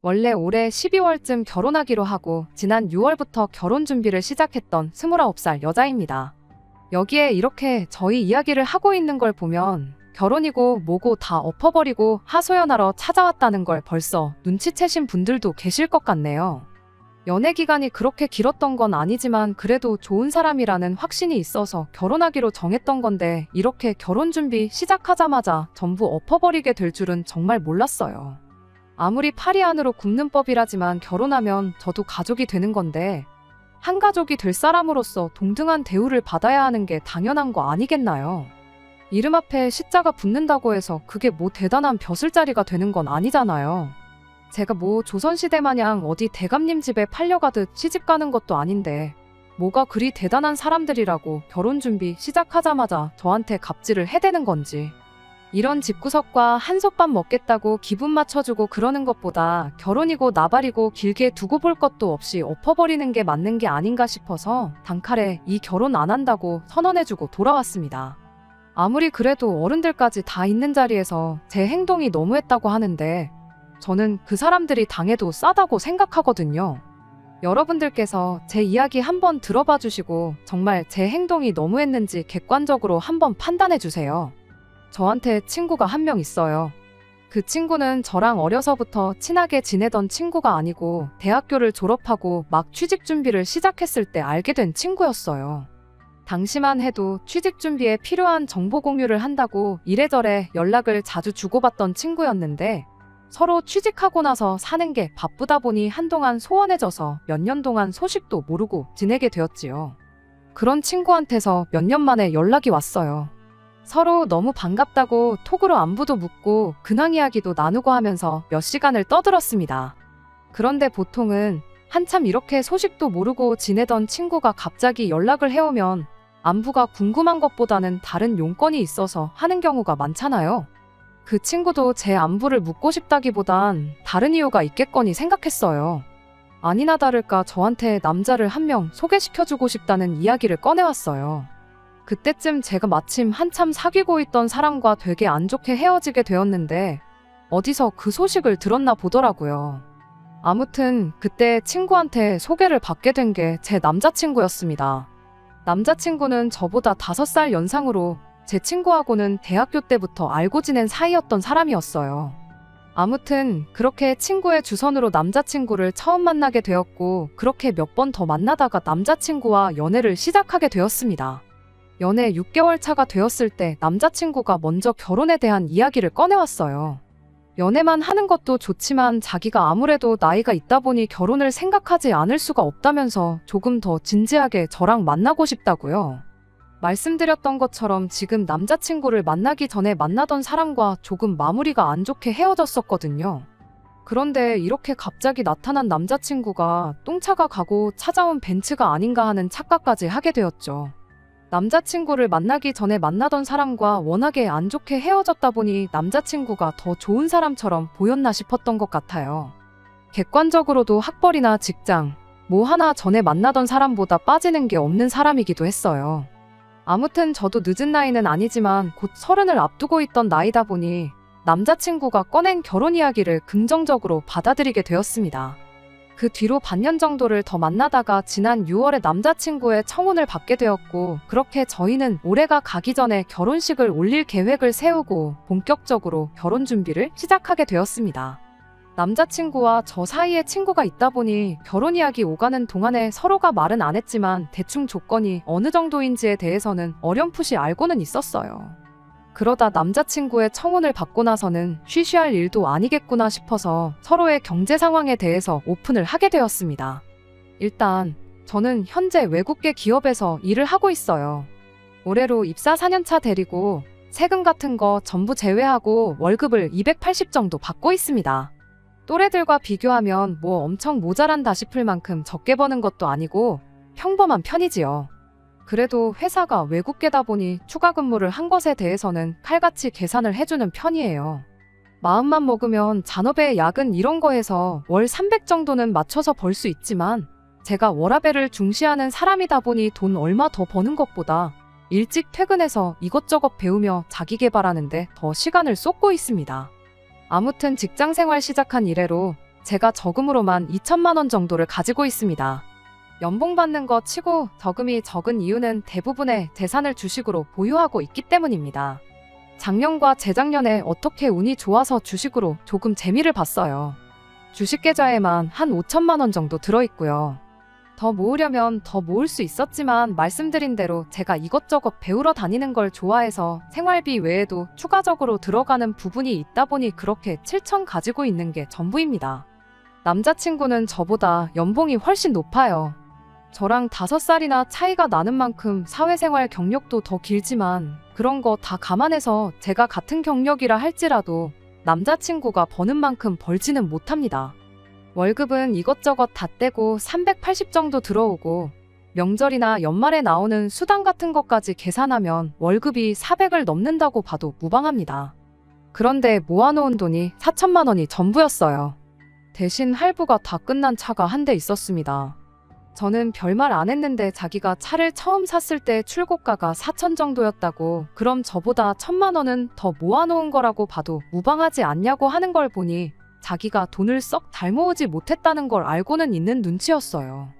원래 올해 12월쯤 결혼하기로 하고 지난 6월부터 결혼 준비를 시작했던 29살 여자입니다. 여기에 이렇게 저희 이야기를 하고 있는 걸 보면 결혼이고 뭐고 다 엎어버리고 하소연하러 찾아왔다는 걸 벌써 눈치채신 분들도 계실 것 같네요. 연애 기간이 그렇게 길었던 건 아니지만 그래도 좋은 사람이라는 확신이 있어서 결혼하기로 정했던 건데 이렇게 결혼 준비 시작하자마자 전부 엎어버리게 될 줄은 정말 몰랐어요. 아무리 파리 안으로 굽는 법이라지만 결혼하면 저도 가족이 되는 건데 한 가족이 될 사람으로서 동등한 대우를 받아야 하는 게 당연한 거 아니겠나요? 이름 앞에 시자가 붙는다고 해서 그게 뭐 대단한 벼슬자리가 되는 건 아니잖아요. 제가 뭐 조선시대 마냥 어디 대감님 집에 팔려가듯 시집 가는 것도 아닌데 뭐가 그리 대단한 사람들이라고 결혼 준비 시작하자마자 저한테 갑질을 해대는 건지. 이런 집구석과 한솥밥 먹겠다고 기분 맞춰주고 그러는 것보다 결혼이고 나발이고 길게 두고 볼 것도 없이 엎어버리는 게 맞는 게 아닌가 싶어서 단칼에 이 결혼 안 한다고 선언해주고 돌아왔습니다. 아무리 그래도 어른들까지 다 있는 자리에서 제 행동이 너무했다고 하는데 저는 그 사람들이 당해도 싸다고 생각하거든요. 여러분들께서 제 이야기 한번 들어봐 주시고 정말 제 행동이 너무했는지 객관적으로 한번 판단해 주세요. 저한테 친구가 한 명 있어요. 그 친구는 저랑 어려서부터 친하게 지내던 친구가 아니고 대학교를 졸업하고 막 취직 준비를 시작했을 때 알게 된 친구였어요. 당시만 해도 취직 준비에 필요한 정보 공유를 한다고 이래저래 연락을 자주 주고받던 친구였는데 서로 취직하고 나서 사는 게 바쁘다 보니 한동안 소원해져서 몇 년 동안 소식도 모르고 지내게 되었지요. 그런 친구한테서 몇 년 만에 연락이 왔어요. 서로 너무 반갑다고 톡으로 안부도 묻고 근황 이야기도 나누고 하면서 몇 시간을 떠들었습니다. 그런데 보통은 한참 이렇게 소식도 모르고 지내던 친구가 갑자기 연락을 해오면 안부가 궁금한 것보다는 다른 용건이 있어서 하는 경우가 많잖아요. 그 친구도 제 안부를 묻고 싶다기보단 다른 이유가 있겠거니 생각했어요. 아니나 다를까 저한테 남자를 한 명 소개시켜주고 싶다는 이야기를 꺼내왔어요. 그때쯤 제가 마침 한참 사귀고 있던 사람과 되게 안 좋게 헤어지게 되었는데 어디서 그 소식을 들었나 보더라고요. 아무튼 그때 친구한테 소개를 받게 된 게 제 남자친구였습니다. 남자친구는 저보다 5살 연상으로 제 친구하고는 대학교 때부터 알고 지낸 사이였던 사람이었어요. 아무튼 그렇게 친구의 주선으로 남자친구를 처음 만나게 되었고 그렇게 몇 번 더 만나다가 남자친구와 연애를 시작하게 되었습니다. 연애 6개월 차가 되었을 때 남자친구가 먼저 결혼에 대한 이야기를 꺼내왔어요. 연애만 하는 것도 좋지만 자기가 아무래도 나이가 있다 보니 결혼을 생각하지 않을 수가 없다면서 조금 더 진지하게 저랑 만나고 싶다고요. 말씀드렸던 것처럼 지금 남자친구를 만나기 전에 만나던 사람과 조금 마무리가 안 좋게 헤어졌었거든요. 그런데 이렇게 갑자기 나타난 남자친구가 똥차가 가고 찾아온 벤츠가 아닌가 하는 착각까지 하게 되었죠. 남자친구를 만나기 전에 만나던 사람과 워낙에 안 좋게 헤어졌다 보니 남자친구가 더 좋은 사람처럼 보였나 싶었던 것 같아요. 객관적으로도 학벌이나 직장, 뭐 하나 전에 만나던 사람보다 빠지는 게 없는 사람이기도 했어요. 아무튼 저도 늦은 나이는 아니지만 곧 30을 앞두고 있던 나이다 보니 남자친구가 꺼낸 결혼 이야기를 긍정적으로 받아들이게 되었습니다. 그 뒤로 반년 정도를 더 만나다가 지난 6월에 남자친구의 청혼을 받게 되었고 그렇게 저희는 올해가 가기 전에 결혼식을 올릴 계획을 세우고 본격적으로 결혼 준비를 시작하게 되었습니다. 남자친구와 저 사이에 친구가 있다 보니 결혼 이야기 오가는 동안에 서로가 말은 안 했지만 대충 조건이 어느 정도인지에 대해서는 어렴풋이 알고는 있었어요. 그러다 남자친구의 청혼을 받고 나서는 쉬쉬할 일도 아니겠구나 싶어서 서로의 경제 상황에 대해서 오픈을 하게 되었습니다. 일단 저는 현재 외국계 기업에서 일을 하고 있어요. 올해로 입사 4년차 대리고 세금 같은 거 전부 제외하고 월급을 280 정도 받고 있습니다. 또래들과 비교하면 뭐 엄청 모자란다 싶을 만큼 적게 버는 것도 아니고 평범한 편이지요. 그래도 회사가 외국계다 보니 추가 근무를 한 것에 대해서는 칼같이 계산을 해주는 편이에요. 마음만 먹으면 잔업에 야근 이런 거 해서 월 300 정도는 맞춰서 벌 수 있지만 제가 워라밸을 중시하는 사람이다 보니 돈 얼마 더 버는 것보다 일찍 퇴근해서 이것저것 배우며 자기 개발하는데 더 시간을 쏟고 있습니다. 아무튼 직장생활 시작한 이래로 제가 저금으로만 2천만 원 정도를 가지고 있습니다. 연봉 받는 거 치고 저금이 적은 이유는 대부분의 재산을 주식으로 보유하고 있기 때문입니다. 작년과 재작년에 어떻게 운이 좋아서 주식으로 조금 재미를 봤어요. 주식 계좌에만 한 5천만 원 정도 들어있고요. 더 모으려면 더 모을 수 있었지만 말씀드린 대로 제가 이것저것 배우러 다니는 걸 좋아해서 생활비 외에도 추가적으로 들어가는 부분이 있다 보니 그렇게 7천 가지고 있는 게 전부입니다. 남자친구는 저보다 연봉이 훨씬 높아요. 저랑 5살이나 차이가 나는 만큼 사회생활 경력도 더 길지만 그런 거 다 감안해서 제가 같은 경력이라 할지라도 남자친구가 버는 만큼 벌지는 못합니다. 월급은 이것저것 다 떼고 380 정도 들어오고 명절이나 연말에 나오는 수당 같은 것까지 계산하면 월급이 400을 넘는다고 봐도 무방합니다. 그런데 모아놓은 돈이 4천만 원이 전부였어요. 대신 할부가 다 끝난 차가 한 대 있었습니다. 저는 별말 안 했는데 자기가 차를 처음 샀을 때 출고가가 4천 정도였다고 그럼 저보다 1,000만 원은 더 모아놓은 거라고 봐도 무방하지 않냐고 하는 걸 보니 자기가 돈을 썩 잘 모으지 못했다는 걸 알고는 있는 눈치였어요.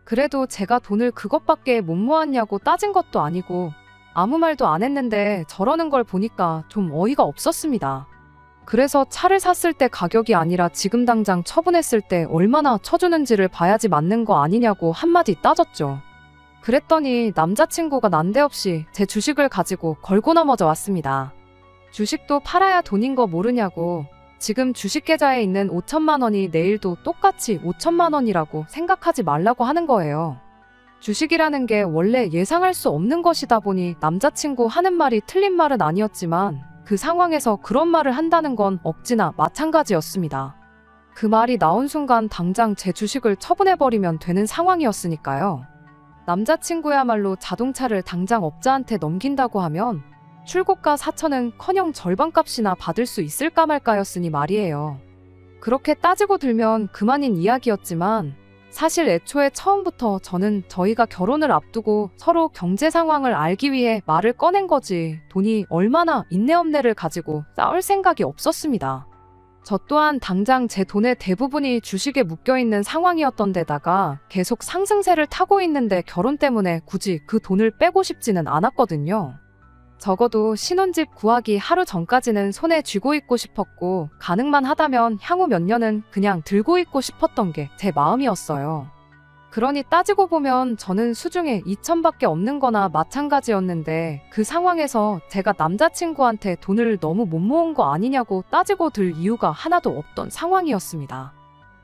그래도 제가 돈을 그것밖에 못 모았냐고 따진 것도 아니고 아무 말도 안 했는데 저러는 걸 보니까 좀 어이가 없었습니다. 그래서 차를 샀을 때 가격이 아니라 지금 당장 처분했을 때 얼마나 쳐주는지를 봐야지 맞는 거 아니냐고 한마디 따졌죠. 그랬더니 남자친구가 난데없이 제 주식을 가지고 걸고 넘어져 왔습니다. 주식도 팔아야 돈인 거 모르냐고 지금 주식 계좌에 있는 5천만 원이 내일도 똑같이 5천만 원이라고 생각하지 말라고 하는 거예요. 주식이라는 게 원래 예상할 수 없는 것이다 보니 남자친구 하는 말이 틀린 말은 아니었지만 그 상황에서 그런 말을 한다는 건 억지나 마찬가지였습니다. 그 말이 나온 순간 당장 제 주식을 처분해버리면 되는 상황이었으니까요. 남자친구야말로 자동차를 당장 업자한테 넘긴다고 하면 출고가 4천은커녕 절반값이나 받을 수 있을까 말까였으니 말이에요. 그렇게 따지고 들면 그만인 이야기였지만 사실 애초에 처음부터 저는 저희가 결혼을 앞두고 서로 경제 상황을 알기 위해 말을 꺼낸 거지 돈이 얼마나 인내업내를 가지고 싸울 생각이 없었습니다. 저 또한 당장 제 돈의 대부분이 주식에 묶여있는 상황이었던 데다가 계속 상승세를 타고 있는데 결혼 때문에 굳이 그 돈을 빼고 싶지는 않았거든요. 적어도 신혼집 구하기 하루 전까지는 손에 쥐고 있고 싶었고 가능만 하다면 향후 몇 년은 그냥 들고 있고 싶었던 게 제 마음이었어요. 그러니 따지고 보면 저는 수중에 2천밖에 없는 거나 마찬가지였는데 그 상황에서 제가 남자친구한테 돈을 너무 못 모은 거 아니냐고 따지고 들 이유가 하나도 없던 상황이었습니다.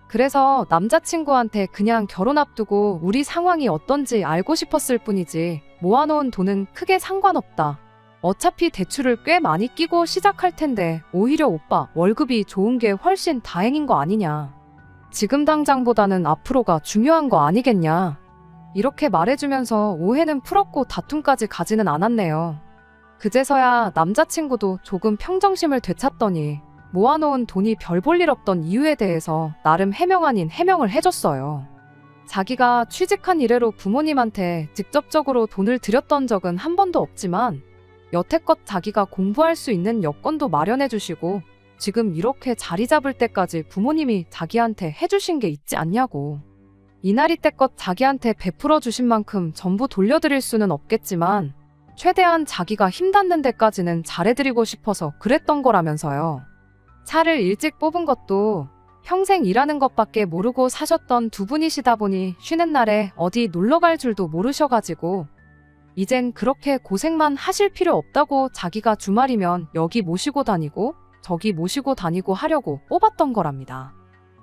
그래서 남자친구한테 그냥 결혼 앞두고 우리 상황이 어떤지 알고 싶었을 뿐이지 모아놓은 돈은 크게 상관없다. 어차피 대출을 꽤 많이 끼고 시작할 텐데 오히려 오빠 월급이 좋은 게 훨씬 다행인 거 아니냐. 지금 당장보다는 앞으로가 중요한 거 아니겠냐. 이렇게 말해주면서 오해는 풀었고 다툼까지 가지는 않았네요. 그제서야 남자친구도 조금 평정심을 되찾더니 모아놓은 돈이 별 볼 일 없던 이유에 대해서 나름 해명 아닌 해명을 해줬어요. 자기가 취직한 이래로 부모님한테 직접적으로 돈을 드렸던 적은 한 번도 없지만 여태껏 자기가 공부할 수 있는 여건도 마련해 주시고 지금 이렇게 자리 잡을 때까지 부모님이 자기한테 해주신 게 있지 않냐고. 이날이 때껏 자기한테 베풀어 주신 만큼 전부 돌려드릴 수는 없겠지만 최대한 자기가 힘닿는 데까지는 잘해드리고 싶어서 그랬던 거라면서요. 차를 일찍 뽑은 것도 평생 일하는 것밖에 모르고 사셨던 두 분이시다 보니 쉬는 날에 어디 놀러 갈 줄도 모르셔가지고 이젠 그렇게 고생만 하실 필요 없다고 자기가 주말이면 여기 모시고 다니고 저기 모시고 다니고 하려고 뽑았던 거랍니다.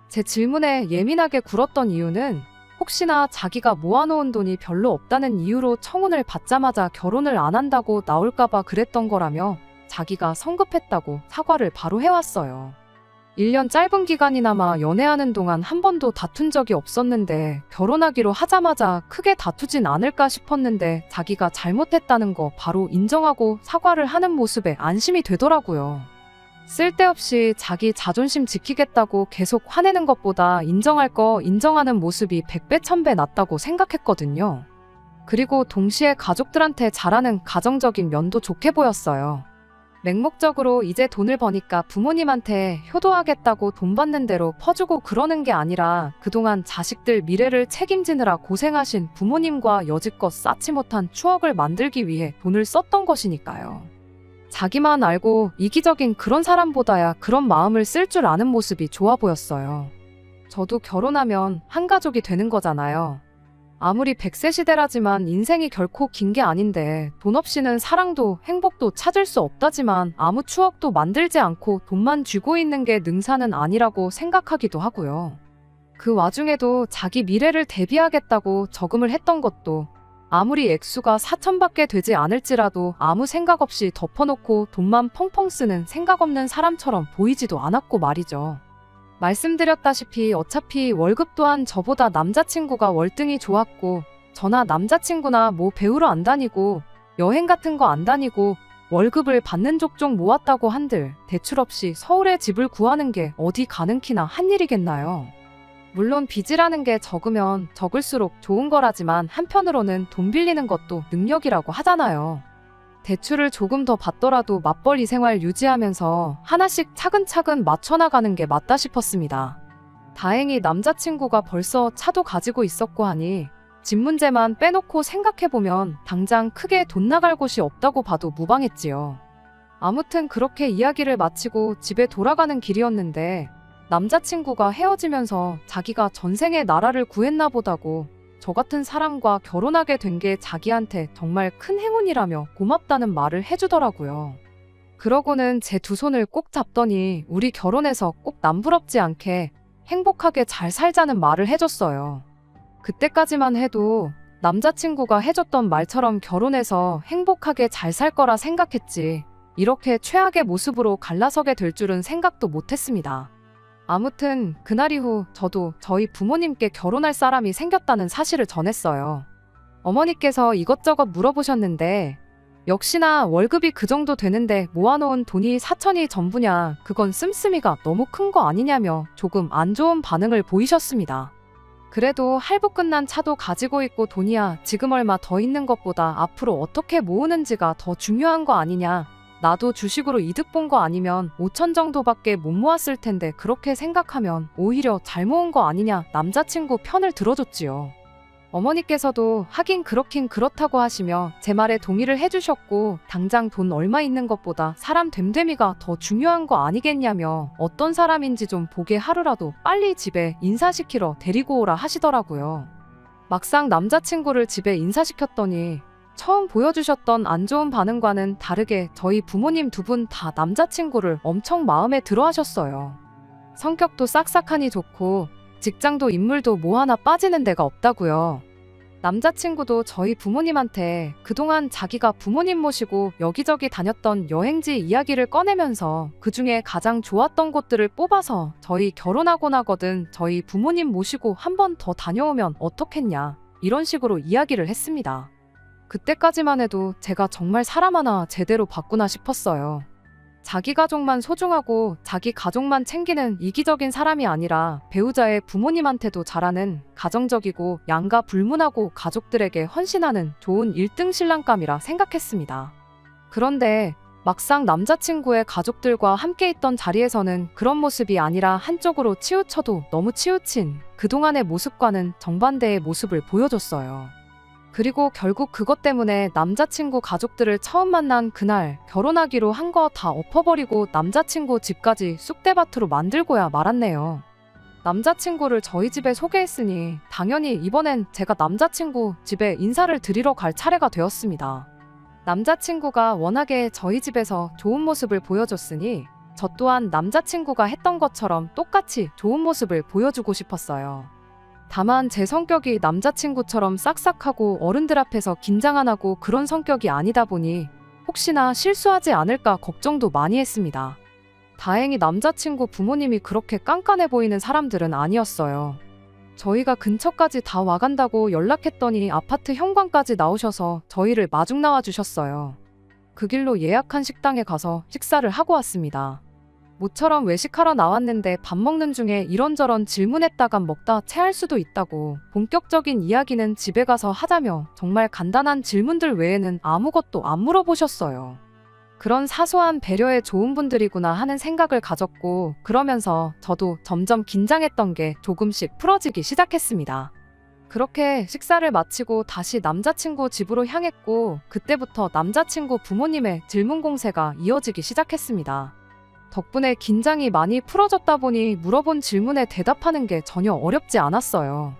제 질문에 예민하게 굴었던 이유는 혹시나 자기가 모아놓은 돈이 별로 없다는 이유로 청혼을 받자마자 결혼을 안 한다고 나올까봐 그랬던 거라며 자기가 성급했다고 사과를 바로 해왔어요. 1년 짧은 기간이나마 연애하는 동안 한 번도 다툰 적이 없었는데 결혼하기로 하자마자 크게 다투진 않을까 싶었는데 자기가 잘못했다는 거 바로 인정하고 사과를 하는 모습에 안심이 되더라고요. 쓸데없이 자기 자존심 지키겠다고 계속 화내는 것보다 인정할 거 인정하는 모습이 100배 1000배 낫다고 생각했거든요. 그리고 동시에 가족들한테 잘하는 가정적인 면도 좋게 보였어요. 맹목적으로 이제 돈을 버니까 부모님한테 효도하겠다고 돈 받는 대로 퍼주고 그러는 게 아니라 그동안 자식들 미래를 책임지느라 고생하신 부모님과 여지껏 쌓지 못한 추억을 만들기 위해 돈을 썼던 것이니까요. 자기만 알고 이기적인 그런 사람보다야 그런 마음을 쓸 줄 아는 모습이 좋아 보였어요. 저도 결혼하면 한 가족이 되는 거잖아요. 아무리 100세 시대라지만 인생이 결코 긴 게 아닌데 돈 없이는 사랑도 행복도 찾을 수 없다지만 아무 추억도 만들지 않고 돈만 쥐고 있는 게 능사는 아니라고 생각하기도 하고요. 그 와중에도 자기 미래를 대비하겠다고 저금을 했던 것도 아무리 액수가 4천밖에 되지 않을지라도 아무 생각 없이 덮어놓고 돈만 펑펑 쓰는 생각 없는 사람처럼 보이지도 않았고 말이죠. 말씀드렸다시피 어차피 월급 또한 저보다 남자친구가 월등히 좋았고 저나 남자친구나 뭐 배우러 안 다니고 여행 같은 거 안 다니고 월급을 받는 족족 모았다고 한들 대출 없이 서울에 집을 구하는 게 어디 가능키나 한 일이겠나요? 물론 빚이라는 게 적으면 적을수록 좋은 거라지만 한편으로는 돈 빌리는 것도 능력이라고 하잖아요. 대출을 조금 더 받더라도 맞벌이 생활 유지하면서 하나씩 차근차근 맞춰나가는 게 맞다 싶었습니다. 다행히 남자친구가 벌써 차도 가지고 있었고 하니 집 문제만 빼놓고 생각해보면 당장 크게 돈 나갈 곳이 없다고 봐도 무방했지요. 아무튼 그렇게 이야기를 마치고 집에 돌아가는 길이었는데 남자친구가 헤어지면서 자기가 전생에 나라를 구했나 보다고 저 같은 사람과 결혼하게 된 게 자기한테 정말 큰 행운이라며 고맙다는 말을 해주더라고요. 그러고는 제 두 손을 꼭 잡더니 우리 결혼해서 꼭 남부럽지 않게 행복하게 잘 살자는 말을 해줬어요. 그때까지만 해도 남자친구가 해줬던 말처럼 결혼해서 행복하게 잘 살 거라 생각했지 이렇게 최악의 모습으로 갈라서게 될 줄은 생각도 못했습니다. 아무튼 그날 이후 저도 저희 부모님께 결혼할 사람이 생겼다는 사실을 전했어요. 어머니께서 이것저것 물어보셨는데 역시나 월급이 그 정도 되는데 모아놓은 돈이 4천이 전부냐 그건 씀씀이가 너무 큰 거 아니냐며 조금 안 좋은 반응을 보이셨습니다. 그래도 할부 끝난 차도 가지고 있고 돈이야 지금 얼마 더 있는 것보다 앞으로 어떻게 모으는지가 더 중요한 거 아니냐. 나도 주식으로 이득 본 거 아니면 5천 정도밖에 못 모았을 텐데 그렇게 생각하면 오히려 잘 모은 거 아니냐 남자친구 편을 들어줬지요. 어머니께서도 하긴 그렇긴 그렇다고 하시며 제 말에 동의를 해주셨고 당장 돈 얼마 있는 것보다 사람 됨됨이가 더 중요한 거 아니겠냐며 어떤 사람인지 좀 보게 하루라도 빨리 집에 인사시키러 데리고 오라 하시더라고요. 막상 남자친구를 집에 인사시켰더니 처음 보여주셨던 안 좋은 반응과는 다르게 저희 부모님 두 분 다 남자친구를 엄청 마음에 들어 하셨어요. 성격도 싹싹하니 좋고 직장도 인물도 뭐 하나 빠지는 데가 없다고요. 남자친구도 저희 부모님한테 그동안 자기가 부모님 모시고 여기저기 다녔던 여행지 이야기를 꺼내면서 그중에 가장 좋았던 곳들을 뽑아서 저희 결혼하고 나거든 저희 부모님 모시고 한 번 더 다녀오면 어떻겠냐 이런 식으로 이야기를 했습니다. 그때까지만 해도 제가 정말 사람 하나 제대로 봤구나 싶었어요. 자기 가족만 소중하고 자기 가족만 챙기는 이기적인 사람이 아니라 배우자의 부모님한테도 잘하는 가정적이고 양가 불문하고 가족들에게 헌신하는 좋은 1등 신랑감이라 생각했습니다. 그런데 막상 남자친구의 가족들과 함께 있던 자리에서는 그런 모습이 아니라 한쪽으로 치우쳐도 너무 치우친 그동안의 모습과는 정반대의 모습을 보여줬어요. 그리고 결국 그것 때문에 남자친구 가족들을 처음 만난 그날 결혼하기로 한 거 다 엎어버리고 남자친구 집까지 쑥대밭으로 만들고야 말았네요. 남자친구를 저희 집에 소개했으니 당연히 이번엔 제가 남자친구 집에 인사를 드리러 갈 차례가 되었습니다. 남자친구가 워낙에 저희 집에서 좋은 모습을 보여줬으니 저 또한 남자친구가 했던 것처럼 똑같이 좋은 모습을 보여주고 싶었어요. 다만 제 성격이 남자친구처럼 싹싹하고 어른들 앞에서 긴장 안 하고 그런 성격이 아니다 보니 혹시나 실수하지 않을까 걱정도 많이 했습니다. 다행히 남자친구 부모님이 그렇게 깐깐해 보이는 사람들은 아니었어요. 저희가 근처까지 다 와간다고 연락했더니 아파트 현관까지 나오셔서 저희를 마중 나와 주셨어요. 그 길로 예약한 식당에 가서 식사를 하고 왔습니다. 모처럼 외식하러 나왔는데 밥 먹는 중에 이런저런 질문했다간 먹다 체할 수도 있다고 본격적인 이야기는 집에 가서 하자며 정말 간단한 질문들 외에는 아무것도 안 물어보셨어요. 그런 사소한 배려에 좋은 분들이구나 하는 생각을 가졌고, 그러면서 저도 점점 긴장했던 게 조금씩 풀어지기 시작했습니다. 그렇게 식사를 마치고 다시 남자친구 집으로 향했고, 그때부터 남자친구 부모님의 질문 공세가 이어지기 시작했습니다. 덕분에 긴장이 많이 풀어졌다 보니 물어본 질문에 대답하는 게 전혀 어렵지 않았어요.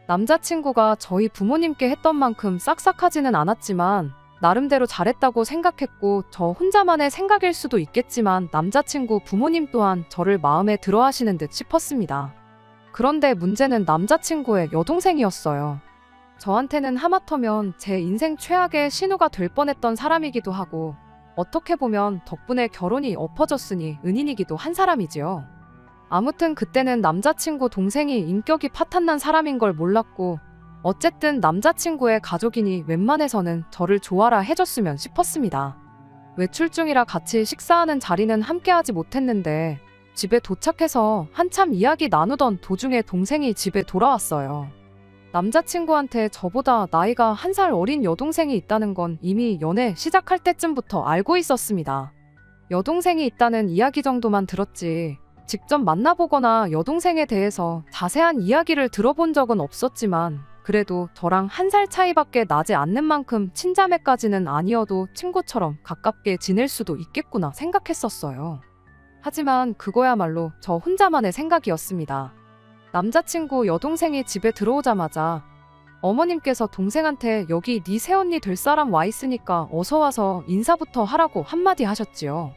남자친구가 저희 부모님께 했던 만큼 싹싹하지는 않았지만 나름대로 잘했다고 생각했고, 저 혼자만의 생각일 수도 있겠지만 남자친구 부모님 또한 저를 마음에 들어 하시는 듯 싶었습니다. 그런데 문제는 남자친구의 여동생이었어요. 저한테는 하마터면 제 인생 최악의 신우가 될 뻔했던 사람이기도 하고, 어떻게 보면 덕분에 결혼이 엎어졌으니 은인이기도 한 사람이지요. 아무튼 그때는 남자친구 동생이 인격이 파탄난 사람인 걸 몰랐고, 어쨌든 남자친구의 가족이니 웬만해서는 저를 좋아라 해줬으면 싶었습니다. 외출 중이라 같이 식사하는 자리는 함께하지 못했는데, 집에 도착해서 한참 이야기 나누던 도중에 동생이 집에 돌아왔어요. 남자친구한테 저보다 나이가 1살 어린 여동생이 있다는 건 이미 연애 시작할 때쯤부터 알고 있었습니다. 여동생이 있다는 이야기 정도만 들었지 직접 만나보거나 여동생에 대해서 자세한 이야기를 들어본 적은 없었지만, 그래도 저랑 1살 차이밖에 나지 않는 만큼 친자매까지는 아니어도 친구처럼 가깝게 지낼 수도 있겠구나 생각했었어요. 하지만 그거야말로 저 혼자만의 생각이었습니다. 남자친구 여동생이 집에 들어오자마자 어머님께서 동생한테 여기 네 새언니 될 사람 와 있으니까 어서 와서 인사부터 하라고 한마디 하셨지요.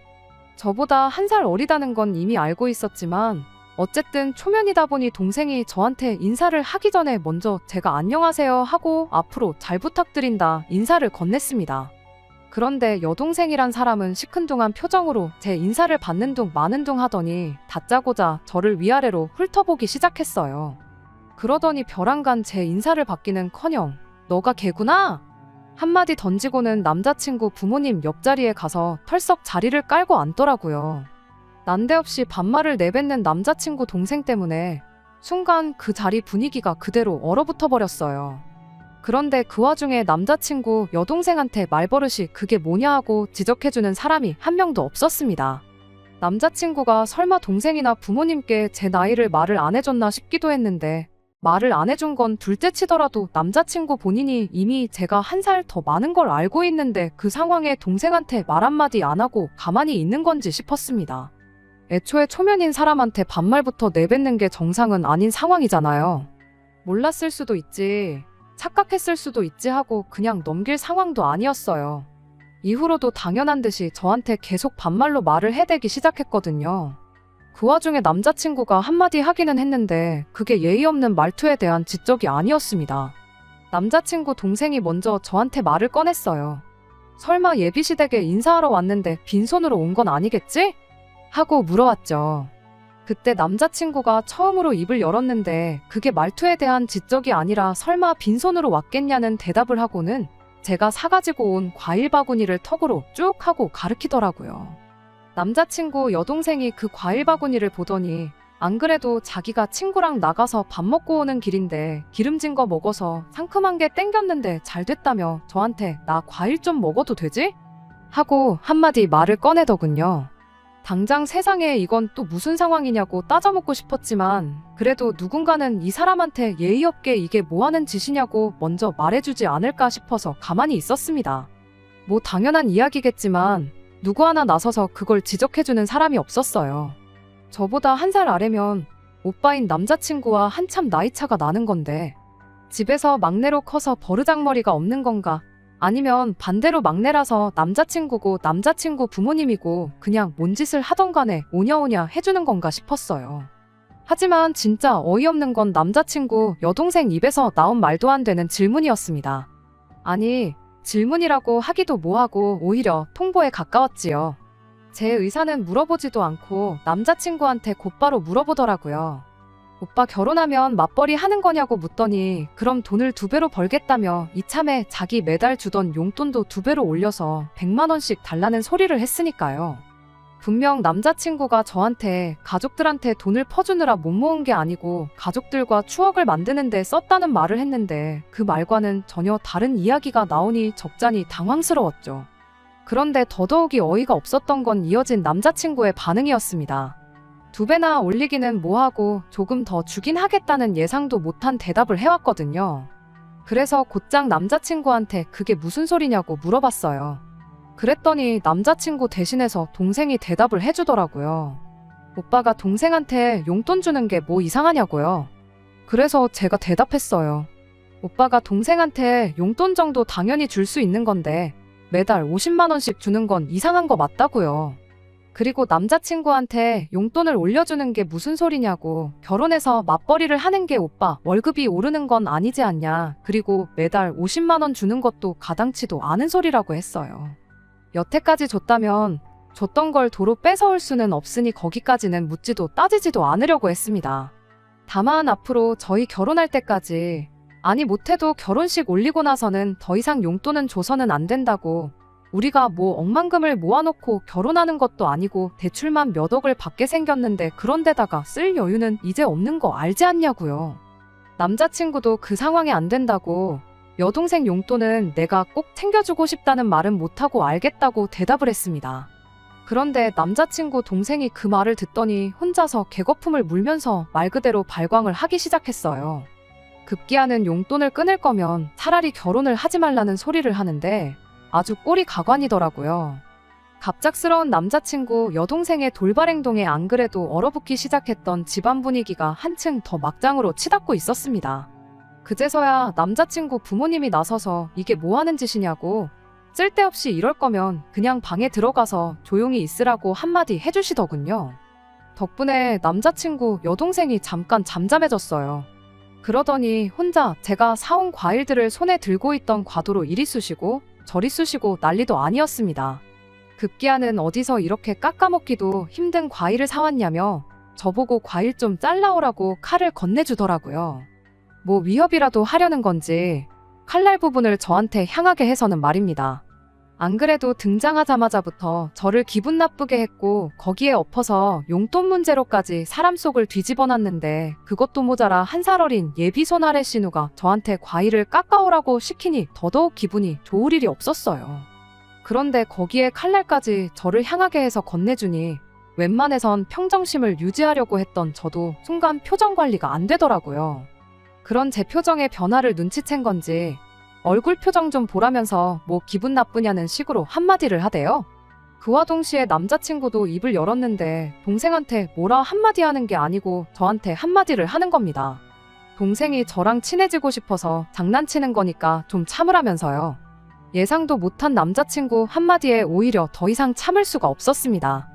저보다 1살 어리다는 건 이미 알고 있었지만 어쨌든 초면이다 보니 동생이 저한테 인사를 하기 전에 먼저 제가 안녕하세요 하고 앞으로 잘 부탁드린다 인사를 건넸습니다. 그런데 여동생이란 사람은 시큰둥한 표정으로 제 인사를 받는 둥 마는 둥 하더니 다짜고짜 저를 위아래로 훑어보기 시작했어요. 그러더니 벼랑간 제 인사를 받기는커녕 너가 걔구나? 한마디 던지고는 남자친구 부모님 옆자리에 가서 털썩 자리를 깔고 앉더라고요. 난데없이 반말을 내뱉는 남자친구 동생 때문에 순간 그 자리 분위기가 그대로 얼어붙어 버렸어요. 그런데 그 와중에 남자친구 여동생한테 말버릇이 그게 뭐냐 하고 지적해주는 사람이 한 명도 없었습니다. 남자친구가 설마 동생이나 부모님께 제 나이를 말을 안 해줬나 싶기도 했는데, 말을 안 해준 건 둘째 치더라도 남자친구 본인이 이미 제가 1살 더 많은 걸 알고 있는데 그 상황에 동생한테 말 한마디 안 하고 가만히 있는 건지 싶었습니다. 애초에 초면인 사람한테 반말부터 내뱉는 게 정상은 아닌 상황이잖아요. 몰랐을 수도 있지, 착각했을 수도 있지 하고 그냥 넘길 상황도 아니었어요. 이후로도 당연한 듯이 저한테 계속 반말로 말을 해대기 시작했거든요. 그 와중에 남자친구가 한마디 하기는 했는데 그게 예의 없는 말투에 대한 지적이 아니었습니다. 남자친구 동생이 먼저 저한테 말을 꺼냈어요. 설마 예비시댁에 인사하러 왔는데 빈손으로 온 건 아니겠지? 하고 물어왔죠. 그때 남자친구가 처음으로 입을 열었는데 그게 말투에 대한 지적이 아니라 설마 빈손으로 왔겠냐는 대답을 하고는 제가 사가지고 온 과일 바구니를 턱으로 쭉 하고 가리키더라고요. 남자친구 여동생이 그 과일 바구니를 보더니 안 그래도 자기가 친구랑 나가서 밥 먹고 오는 길인데 기름진 거 먹어서 상큼한 게 땡겼는데 잘 됐다며 저한테 나 과일 좀 먹어도 되지? 하고 한마디 말을 꺼내더군요. 당장 세상에 이건 또 무슨 상황이냐고 따져묻고 싶었지만 그래도 누군가는 이 사람한테 예의 없게 이게 뭐하는 짓이냐고 먼저 말해주지 않을까 싶어서 가만히 있었습니다. 뭐 당연한 이야기겠지만 누구 하나 나서서 그걸 지적해주는 사람이 없었어요. 저보다 1살 아래면 오빠인 남자친구와 한참 나이차가 나는 건데 집에서 막내로 커서 버르장머리가 없는 건가? 아니면 반대로 막내라서 남자친구고 남자친구 부모님이고 그냥 뭔 짓을 하던 간에 오냐오냐 해주는 건가 싶었어요. 하지만 진짜 어이없는 건 남자친구 여동생 입에서 나온 말도 안 되는 질문이었습니다. 아니, 질문이라고 하기도 뭐하고 오히려 통보에 가까웠지요. 제 의사는 물어보지도 않고 남자친구한테 곧바로 물어보더라고요. 오빠 결혼하면 맞벌이 하는 거냐고 묻더니 그럼 돈을 2배로 벌겠다며 이참에 자기 매달 주던 용돈도 2배로 올려서 100만 원씩 달라는 소리를 했으니까요. 분명 남자친구가 저한테 가족들한테 돈을 퍼주느라 못 모은 게 아니고 가족들과 추억을 만드는 데 썼다는 말을 했는데 그 말과는 전혀 다른 이야기가 나오니 적잖이 당황스러웠죠. 그런데 더더욱이 어이가 없었던 건 이어진 남자친구의 반응이었습니다. 2배나 올리기는 뭐하고 조금 더 주긴 하겠다는 예상도 못한 대답을 해왔거든요. 그래서 곧장 남자친구한테 그게 무슨 소리냐고 물어봤어요. 그랬더니 남자친구 대신해서 동생이 대답을 해주더라고요. 오빠가 동생한테 용돈 주는 게 뭐 이상하냐고요. 그래서 제가 대답했어요. 오빠가 동생한테 용돈 정도 당연히 줄 수 있는 건데 매달 50만 원씩 주는 건 이상한 거 맞다고요. 그리고 남자친구한테 용돈을 올려주는 게 무슨 소리냐고, 결혼해서 맞벌이를 하는 게 오빠 월급이 오르는 건 아니지 않냐, 그리고 매달 50만 원 주는 것도 가당치도 않은 소리라고 했어요. 여태까지 줬다면 줬던 걸 도로 뺏어올 수는 없으니 거기까지는 묻지도 따지지도 않으려고 했습니다. 다만 앞으로 저희 결혼할 때까지, 아니 못해도 결혼식 올리고 나서는 더 이상 용돈은 줘서는 안 된다고, 우리가 뭐 억만금을 모아놓고 결혼하는 것도 아니고 대출만 몇 억을 받게 생겼는데 그런데다가 쓸 여유는 이제 없는 거 알지 않냐고요. 남자친구도 그 상황이 안 된다고, 여동생 용돈은 내가 꼭 챙겨주고 싶다는 말은 못하고 알겠다고 대답을 했습니다. 그런데 남자친구 동생이 그 말을 듣더니 혼자서 개거품을 물면서 말 그대로 발광을 하기 시작했어요. 급기야는 용돈을 끊을 거면 차라리 결혼을 하지 말라는 소리를 하는데 아주 꼴이 가관이더라고요. 갑작스러운 남자친구 여동생의 돌발 행동에 안 그래도 얼어붙기 시작했던 집안 분위기가 한층 더 막장으로 치닫고 있었습니다. 그제서야 남자친구 부모님이 나서서 이게 뭐 하는 짓이냐고, 쓸데없이 이럴 거면 그냥 방에 들어가서 조용히 있으라고 한마디 해주시더군요. 덕분에 남자친구 여동생이 잠깐 잠잠해졌어요. 그러더니 혼자 제가 사온 과일들을 손에 들고 있던 과도로 이리 쑤시고 저리 쑤시고 난리도 아니었습니다. 급기야는 어디서 이렇게 깎아먹기도 힘든 과일을 사왔냐며 저보고 과일 좀 잘라오라고 칼을 건네주더라고요. 뭐 위협이라도 하려는 건지 칼날 부분을 저한테 향하게 해서는 말입니다. 안 그래도 등장하자마자부터 저를 기분 나쁘게 했고 거기에 엎어서 용돈 문제로까지 사람 속을 뒤집어놨는데 그것도 모자라 한 살 어린 예비 손아래 신우가 저한테 과일을 깎아오라고 시키니 더더욱 기분이 좋을 일이 없었어요. 그런데 거기에 칼날까지 저를 향하게 해서 건네주니 웬만해선 평정심을 유지하려고 했던 저도 순간 표정 관리가 안 되더라고요. 그런 제 표정의 변화를 눈치챈 건지 얼굴 표정 좀 보라면서 뭐 기분 나쁘냐는 식으로 한마디를 하대요. 그와 동시에 남자친구도 입을 열었는데 동생한테 뭐라 한마디 하는 게 아니고 저한테 한마디를 하는 겁니다. 동생이 저랑 친해지고 싶어서 장난치는 거니까 좀 참으라면서요. 예상도 못한 남자친구 한마디에 오히려 더 이상 참을 수가 없었습니다.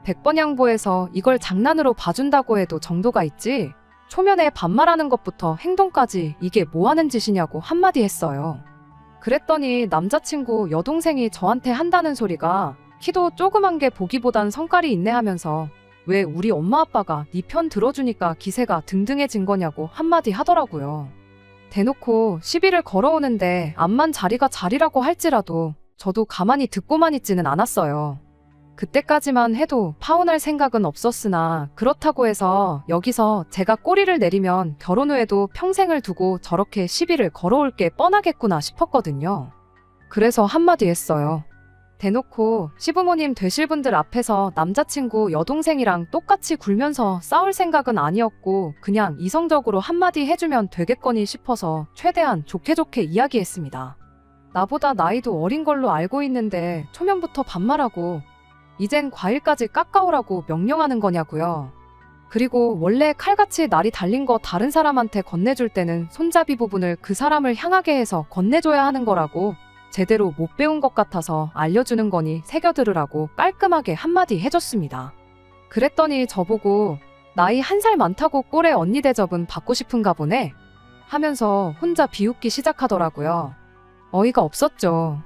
100번 양보해서 이걸 장난으로 봐준다고 해도 정도가 있지, 초면에 반말하는 것부터 행동까지 이게 뭐 하는 짓이냐고 한마디 했어요. 그랬더니 남자친구 여동생이 저한테 한다는 소리가 키도 조그만 게 보기보단 성깔이 있네 하면서 왜 우리 엄마 아빠가 네 편 들어주니까 기세가 등등해진 거냐고 한마디 하더라고요. 대놓고 시비를 걸어오는데 암만 자리가 자리라고 할지라도 저도 가만히 듣고만 있지는 않았어요. 그때까지만 해도 파혼할 생각은 없었으나 그렇다고 해서 여기서 제가 꼬리를 내리면 결혼 후에도 평생을 두고 저렇게 시비를 걸어올 게 뻔하겠구나 싶었거든요. 그래서 한마디 했어요. 대놓고 시부모님 되실 분들 앞에서 남자친구 여동생이랑 똑같이 굴면서 싸울 생각은 아니었고 그냥 이성적으로 한마디 해주면 되겠거니 싶어서 최대한 좋게 이야기했습니다. 나보다 나이도 어린 걸로 알고 있는데 초면부터 반말하고 이젠 과일까지 깎아오라고 명령하는 거냐고요. 그리고 원래 칼같이 날이 달린 거 다른 사람한테 건네줄 때는 손잡이 부분을 그 사람을 향하게 해서 건네줘야 하는 거라고, 제대로 못 배운 것 같아서 알려주는 거니 새겨 들으라고 깔끔하게 한마디 해줬습니다. 그랬더니 저보고 나이 1살 많다고 꼴에 언니 대접은 받고 싶은가 보네 하면서 혼자 비웃기 시작하더라고요. 어이가 없었죠.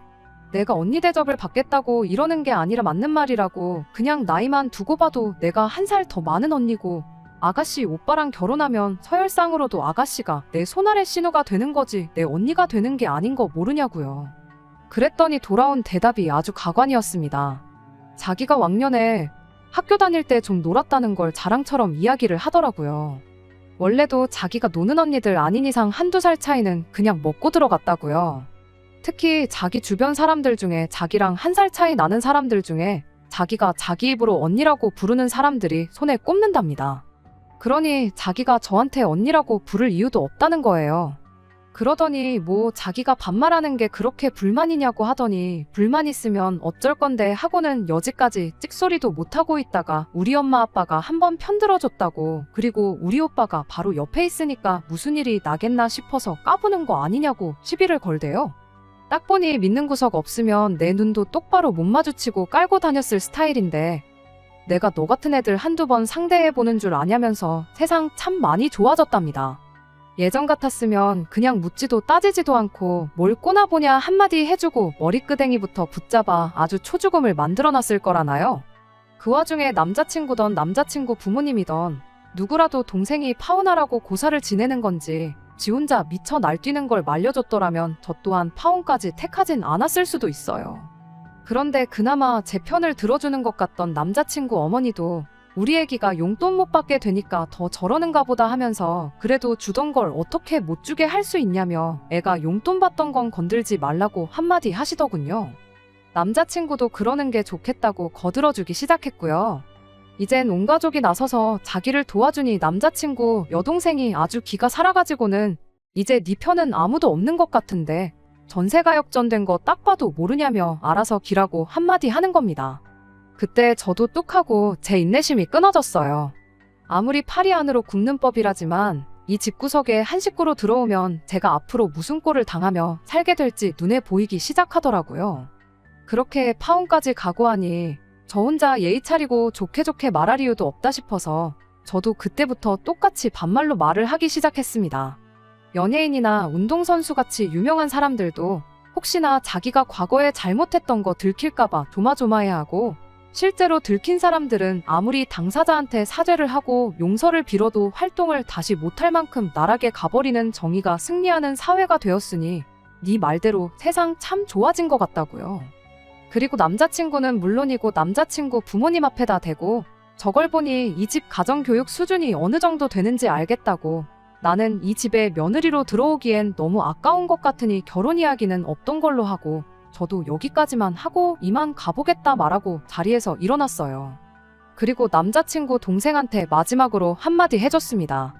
내가 언니 대접을 받겠다고 이러는 게 아니라 맞는 말이라고, 그냥 나이만 두고 봐도 내가 1살 더 많은 언니고 아가씨 오빠랑 결혼하면 서열상으로도 아가씨가 내 손아래 신우가 되는 거지 내 언니가 되는 게 아닌 거 모르냐고요. 그랬더니 돌아온 대답이 아주 가관이었습니다. 자기가 왕년에 학교 다닐 때 좀 놀았다는 걸 자랑처럼 이야기를 하더라고요. 원래도 자기가 노는 언니들 아닌 이상 1~2살 차이는 그냥 먹고 들어갔다고요. 특히 자기 주변 사람들 중에 자기랑 1살 차이 나는 사람들 중에 자기가 자기 입으로 언니라고 부르는 사람들이 손에 꼽는답니다. 그러니 자기가 저한테 언니라고 부를 이유도 없다는 거예요. 그러더니 뭐 자기가 반말하는 게 그렇게 불만이냐고 하더니 불만 있으면 어쩔 건데 하고는 여지까지 찍소리도 못하고 있다가 우리 엄마 아빠가 한번 편들어줬다고, 그리고 우리 오빠가 바로 옆에 있으니까 무슨 일이 나겠나 싶어서 까부는 거 아니냐고 시비를 걸대요. 딱 보니 믿는 구석 없으면 내 눈도 똑바로 못 마주치고 깔고 다녔을 스타일인데 내가 너 같은 애들 한두 번 상대해보는 줄 아냐면서 세상 참 많이 좋아졌답니다. 예전 같았으면 그냥 묻지도 따지지도 않고 뭘 꼬나보냐 한마디 해주고 머리끄댕이부터 붙잡아 아주 초죽음을 만들어놨을 거라나요. 그 와중에 남자친구던 남자친구 부모님이던 누구라도 동생이 파혼하라고 고사를 지내는 건지 지 혼자 미쳐 날뛰는 걸 말려줬더라면 저 또한 파혼까지 택하진 않았을 수도 있어요. 그런데 그나마 제 편을 들어주는 것 같던 남자친구 어머니도 우리 애기가 용돈 못 받게 되니까 더 저러는가 보다 하면서 그래도 주던 걸 어떻게 못 주게 할 수 있냐며 애가 용돈 받던 건 건들지 말라고 한마디 하시더군요. 남자친구도 그러는 게 좋겠다고 거들어주기 시작했고요. 이젠 온 가족이 나서서 자기를 도와주니 남자친구 여동생이 아주 기가 살아가지고는 이제 네 편은 아무도 없는 것 같은데 전세가 역전된 거 딱 봐도 모르냐며 알아서 기라고 한마디 하는 겁니다. 그때 저도 뚝하고 제 인내심이 끊어졌어요. 아무리 파리 안으로 굽는 법이라지만 이 집구석에 한 식구로 들어오면 제가 앞으로 무슨 꼴을 당하며 살게 될지 눈에 보이기 시작하더라고요. 그렇게 파혼까지 각오하니 저 혼자 예의 차리고 좋게 좋게 말할 이유도 없다 싶어서 저도 그때부터 똑같이 반말로 말을 하기 시작했습니다. 연예인이나 운동선수같이 유명한 사람들도 혹시나 자기가 과거에 잘못했던 거 들킬까봐 조마조마해하고 실제로 들킨 사람들은 아무리 당사자한테 사죄를 하고 용서를 빌어도 활동을 다시 못할 만큼 나락에 가버리는 정의가 승리하는 사회가 되었으니 네 말대로 세상 참 좋아진 것 같다고요. 그리고 남자친구는 물론이고 남자친구 부모님 앞에다 대고 저걸 보니 이 집 가정교육 수준이 어느 정도 되는지 알겠다고, 나는 이 집에 며느리로 들어오기엔 너무 아까운 것 같으니 결혼 이야기는 없던 걸로 하고 저도 여기까지만 하고 이만 가보겠다 말하고 자리에서 일어났어요. 그리고 남자친구 동생한테 마지막으로 한마디 해줬습니다.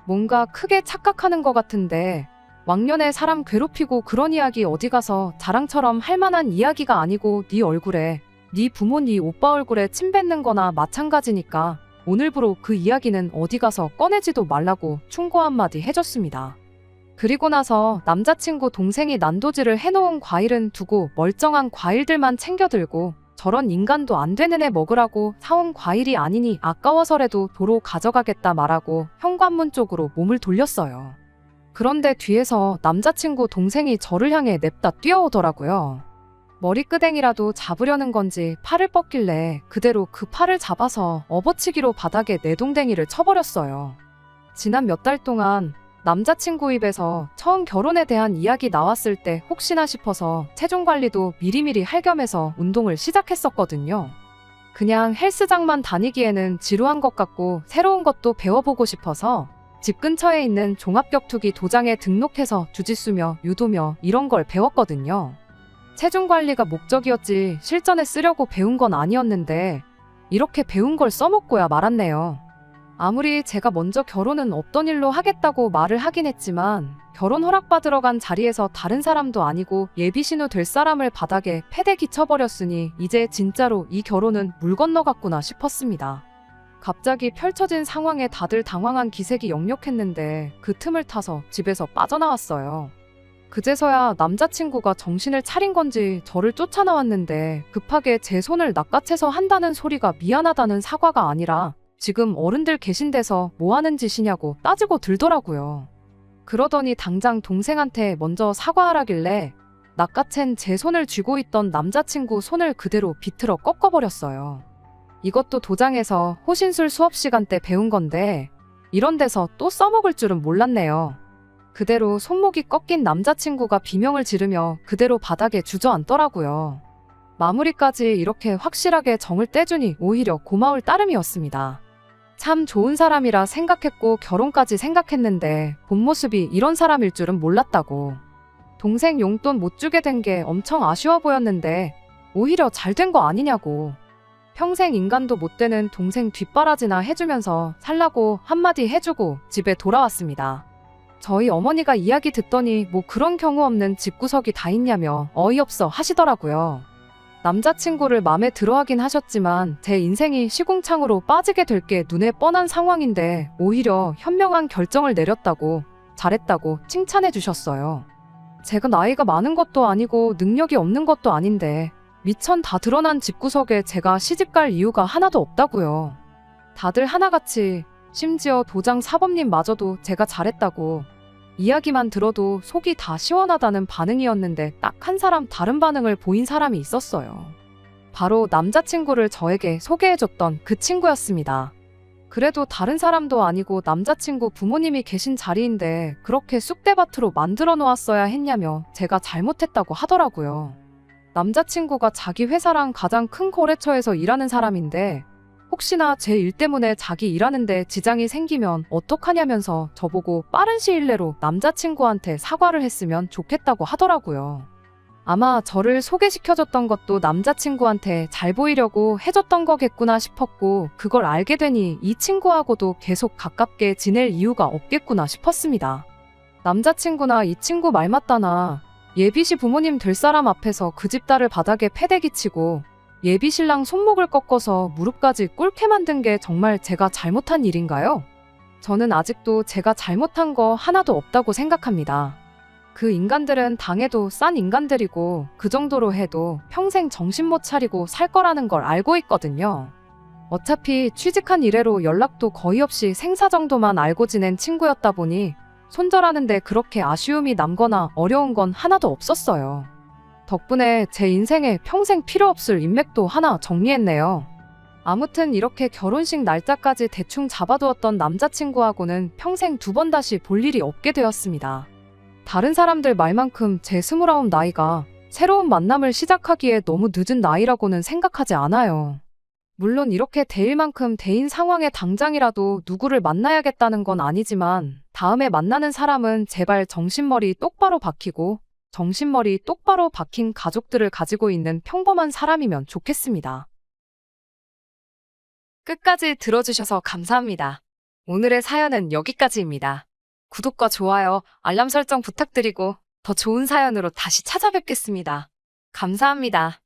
뭔가 크게 착각하는 것 같은데 왕년에 사람 괴롭히고 그런 이야기 어디 가서 자랑처럼 할 만한 이야기가 아니고 네 얼굴에, 네 부모 네 오빠 얼굴에 침 뱉는 거나 마찬가지니까 오늘부로 그 이야기는 어디 가서 꺼내지도 말라고 충고 한마디 해줬습니다. 그리고 나서 남자친구 동생이 난도질을 해놓은 과일은 두고 멀쩡한 과일들만 챙겨 들고 저런 인간도 안 되는 애 먹으라고 사온 과일이 아니니 아까워서라도 도로 가져가겠다 말하고 현관문 쪽으로 몸을 돌렸어요. 그런데 뒤에서 남자친구 동생이 저를 향해 냅다 뛰어오더라고요. 머리끄댕이라도 잡으려는 건지 팔을 뻗길래 그대로 그 팔을 잡아서 업어치기로 바닥에 내동댕이를 쳐버렸어요. 지난 몇 달 동안 남자친구 입에서 처음 결혼에 대한 이야기 나왔을 때 혹시나 싶어서 체중 관리도 미리미리 할 겸해서 운동을 시작했었거든요. 그냥 헬스장만 다니기에는 지루한 것 같고 새로운 것도 배워보고 싶어서 집 근처에 있는 종합격투기 도장에 등록해서 주짓수며 유도며 이런 걸 배웠거든요. 체중 관리가 목적이었지 실전에 쓰려고 배운 건 아니었는데 이렇게 배운 걸 써먹고야 말았네요. 아무리 제가 먼저 결혼은 없던 일로 하겠다고 말을 하긴 했지만 결혼 허락받으러 간 자리에서 다른 사람도 아니고 예비신우 될 사람을 바닥에 패대 기쳐버렸으니 이제 진짜로 이 결혼은 물 건너갔구나 싶었습니다. 갑자기 펼쳐진 상황에 다들 당황한 기색이 역력했는데 그 틈을 타서 집에서 빠져나왔어요. 그제서야 남자친구가 정신을 차린 건지 저를 쫓아나왔는데 급하게 제 손을 낚아채서 한다는 소리가 미안하다는 사과가 아니라 지금 어른들 계신 데서 뭐 하는 짓이냐고 따지고 들더라고요. 그러더니 당장 동생한테 먼저 사과하라길래 낚아챈 제 손을 쥐고 있던 남자친구 손을 그대로 비틀어 꺾어버렸어요. 이것도 도장에서 호신술 수업 시간 때 배운 건데 이런 데서 또 써먹을 줄은 몰랐네요. 그대로 손목이 꺾인 남자친구가 비명을 지르며 그대로 바닥에 주저앉더라고요. 마무리까지 이렇게 확실하게 정을 떼주니 오히려 고마울 따름이었습니다. 참 좋은 사람이라 생각했고 결혼까지 생각했는데 본 모습이 이런 사람일 줄은 몰랐다고. 동생 용돈 못 주게 된 게 엄청 아쉬워 보였는데 오히려 잘 된 거 아니냐고. 평생 인간도 못 되는 동생 뒷바라지나 해주면서 살라고 한마디 해주고 집에 돌아왔습니다. 저희 어머니가 이야기 듣더니 뭐 그런 경우 없는 집구석이 다 있냐며 어이없어 하시더라고요. 남자친구를 맘에 들어하긴 하셨지만 제 인생이 시궁창으로 빠지게 될 게 눈에 뻔한 상황인데 오히려 현명한 결정을 내렸다고, 잘했다고 칭찬해 주셨어요. 제가 나이가 많은 것도 아니고 능력이 없는 것도 아닌데 미천 다 드러난 집구석에 제가 시집갈 이유가 하나도 없다고요. 다들 하나같이, 심지어 도장 사범님마저도 제가 잘했다고, 이야기만 들어도 속이 다 시원하다는 반응이었는데 딱 한 사람 다른 반응을 보인 사람이 있었어요. 바로 남자친구를 저에게 소개해줬던 그 친구였습니다. 그래도 다른 사람도 아니고 남자친구 부모님이 계신 자리인데 그렇게 쑥대밭으로 만들어 놓았어야 했냐며 제가 잘못했다고 하더라고요. 남자친구가 자기 회사랑 가장 큰 거래처에서 일하는 사람인데 혹시나 제 일 때문에 자기 일하는데 지장이 생기면 어떡하냐면서 저보고 빠른 시일 내로 남자친구한테 사과를 했으면 좋겠다고 하더라고요. 아마 저를 소개시켜줬던 것도 남자친구한테 잘 보이려고 해줬던 거겠구나 싶었고 그걸 알게 되니 이 친구하고도 계속 가깝게 지낼 이유가 없겠구나 싶었습니다. 남자친구나 이 친구 말 맞다나 예비시 부모님 될 사람 앞에서 그 집 딸을 바닥에 패대기 치고 예비신랑 손목을 꺾어서 무릎까지 꿇게 만든 게 정말 제가 잘못한 일인가요? 저는 아직도 제가 잘못한 거 하나도 없다고 생각합니다. 그 인간들은 당해도 싼 인간들이고 그 정도로 해도 평생 정신 못 차리고 살 거라는 걸 알고 있거든요. 어차피 취직한 이래로 연락도 거의 없이 생사 정도만 알고 지낸 친구였다 보니 손절하는데 그렇게 아쉬움이 남거나 어려운 건 하나도 없었어요. 덕분에 제 인생에 평생 필요 없을 인맥도 하나 정리했네요. 아무튼 이렇게 결혼식 날짜까지 대충 잡아두었던 남자친구하고는 평생 두 번 다시 볼 일이 없게 되었습니다. 다른 사람들 말만큼 제 29 나이가 새로운 만남을 시작하기에 너무 늦은 나이라고는 생각하지 않아요. 물론 이렇게 대일 만큼 대인 상황에 당장이라도 누구를 만나야겠다는 건 아니지만 다음에 만나는 사람은 제발 정신머리 똑바로 박히고 정신머리 똑바로 박힌 가족들을 가지고 있는 평범한 사람이면 좋겠습니다. 끝까지 들어주셔서 감사합니다. 오늘의 사연은 여기까지입니다. 구독과 좋아요, 알람 설정 부탁드리고 더 좋은 사연으로 다시 찾아뵙겠습니다. 감사합니다.